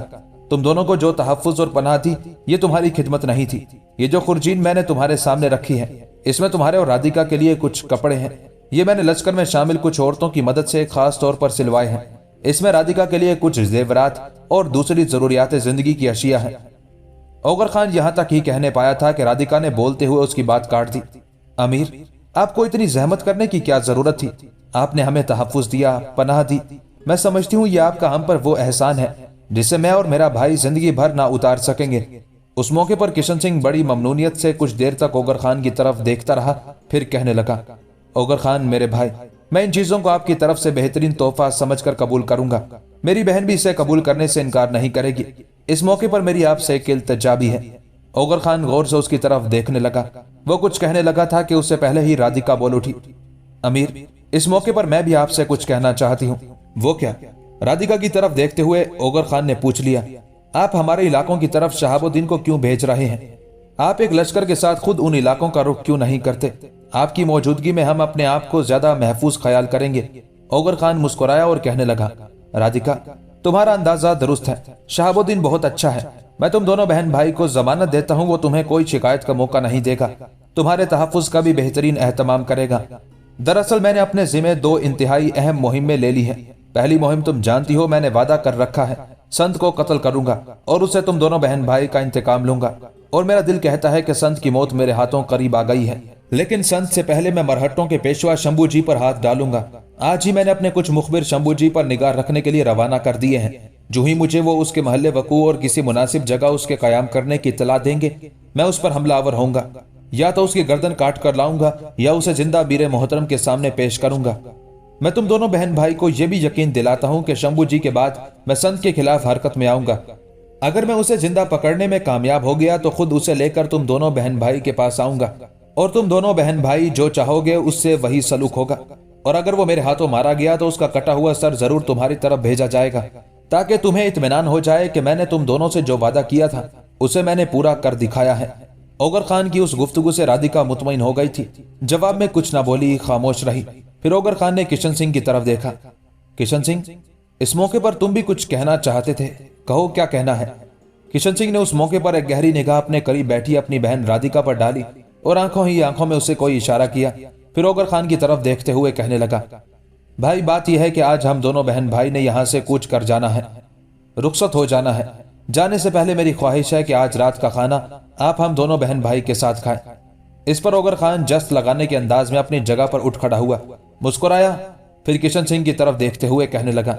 तुम दोनों को जो तहफ्फुज और पनाह थी, ये तुम्हारी खिदमत नहीं थी। ये जो खुरजीन मैंने तुम्हारे सामने रखी है, इसमें तुम्हारे और राधिका के लिए कुछ कपड़े हैं। ये मैंने लश्कर में शामिल कुछ औरतों की मदद से खास तौर पर सिलवाए हैं। इसमें राधिका के लिए कुछ जेवरात और दूसरी जरूरियात जिंदगी की अशिया है। ओगर खान यहां तक ही कहने पाया था कि राधिका ने बोलते हुए उसकी बात काट दी। अमीर, आपको इतनी जहमत करने की क्या जरूरत थी? आपने हमें तहफ्फुज दिया, पनाह दी। मैं समझती हूँ ये आपका हम पर वो एहसान है जिसे मैं और मेरा भाई जिंदगी भर ना उतार सकेंगे। उस मौके पर किशन सिंह बड़ी ममनूनियत से कुछ देर तक ओगर खान की तरफ देखता रहा, फिर कहने लगा, ओगर खान मेरे भाई, मैं इन चीजों को आपकी तरफ से बेहतरीन तोहफा समझकर कबूल करूंगा। मेरी बहन भी इसे कबूल करने से इनकार नहीं करेगी। इस मौके पर मेरी आपसे एक इल्तिजा भी है। ओगर खान गौर से उसकी तरफ देखने लगा। वो कुछ कहने लगा था कि उससे पहले ही राधिका बोल उठी, अमीर, इस मौके पर मैं भी आपसे कुछ कहना चाहती हूँ। वो क्या? राधिका की तरफ देखते हुए ओगर खान ने पूछ लिया, आप हमारे इलाकों की तरफ शहाबुद्दीन को क्यों भेज रहे हैं? आप एक लश्कर के साथ खुद उन इलाकों का रुख क्यों नहीं करते? आपकी मौजूदगी में हम अपने आप को ज्यादा महफूज ख्याल करेंगे। ओगर खान मुस्कुराया और कहने लगा, राधिका, तुम्हारा अंदाजा दुरुस्त है। शहाबुद्दीन बहुत अच्छा है। मैं तुम दोनों बहन भाई को जमानत देता हूँ, वो तुम्हें कोई शिकायत का मौका नहीं देगा। तुम्हारे तहफ्फुज का भी बेहतरीन एहतमाम करेगा। दरअसल मैंने अपने जिम्मे दो इंतहाई अहम मुहिमें ले ली हैं। पहली मुहिम तुम जानती हो, मैंने वादा कर रखा है संत को कत्ल करूंगा और उससे तुम दोनों बहन भाई का इंतकाम लूंगा। और मेरा दिल कहता है कि संत की मौत मेरे हाथों करीब आ गई है, लेकिन संत से पहले मैं मरहट्टों के पेशवा शंभू जी पर हाथ डालूंगा। आज ही मैंने अपने कुछ मुखबिर शंभू जी पर निगाह रखने के लिए रवाना कर दिए हैं। जो ही मुझे वो उसके महल्ले वकू और किसी मुनासिब जगह उसके कायम करने की इत्तला देंगे, मैं उस पर हमलावर होऊंगा। या तो उसकी गर्दन काट कर लाऊंगा या उसे जिंदा बीरे मोहतरम के सामने पेश करूंगा। मैं तुम दोनों बहन भाई को यह भी यकीन दिलाता हूं कि शंभू जी के बाद मैं संत के खिलाफ हरकत में आऊंगा। अगर मैं उसे जिंदा पकड़ने में कामयाब हो गया तो खुद उसे लेकर तुम दोनों बहन भाई के पास आऊंगा और तुम दोनों बहन भाई जो चाहोगे उससे वही सलूक होगा। और अगर वो मेरे हाथों मारा गया तो उसका कटा हुआ सर जरूर तुम्हारी तरफ भेजा जाएगा, ताकि तुम्हें इत्मीनान हो जाए कि मैंने तुम दोनों से जो वादा किया था उसे मैंने पूरा कर दिखाया है। ओगर खान की उस गुफ्तगू से राधिका मुतमईन हो गई थी। जवाब में कुछ ना बोली, खामोश रही। फिर ओगर खान ने किशन सिंह की तरफ देखा। किशन सिंह, इस मौके पर तुम भी कुछ कहना चाहते थे, कहो क्या कहना है? किशन सिंह ने उस मौके पर एक गहरी निगाह अपने करीब बैठी अपनी बहन राधिका पर डाली और आंखों ही आंखों में उसे कोई इशारा किया। फिर ओगर खान की तरफ देखते हुए कहने लगा, भाई, बात यह है कि आज हम दोनों बहन भाई ने यहां से कूच कर जाना है, रुखसत हो जाना है। जाने से पहले मेरी ख्वाहिश है कि आज रात का खाना आप हम दोनों बहन भाई के साथ खाएं। इस पर ओगर खान जस्त लगाने के अंदाज में अपनी जगह पर उठ खड़ा हुआ, मुस्कुराया, फिर किशन सिंह की तरफ देखते हुए कहने लगा,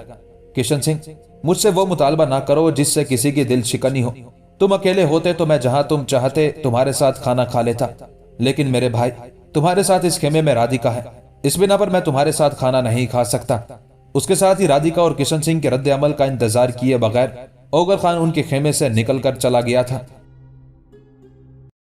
किशन सिंह, मुझसे वो मुतालबा ना करो जिससे किसी की दिल शिकनी हो। तुम अकेले होते तो मैं जहां तुम चाहते तुम्हारे साथ खाना खा लेता, लेकिन मेरे भाई, तुम्हारे साथ इस खेमे में राधिका है। इस बिना पर मैं तुम्हारे साथ खाना नहीं खा सकता। उसके साथ ही राधिका और किशन सिंह के रद्द अमल का इंतजार किए बगैर ओगर खान उनके खेमे से निकल कर चला गया था।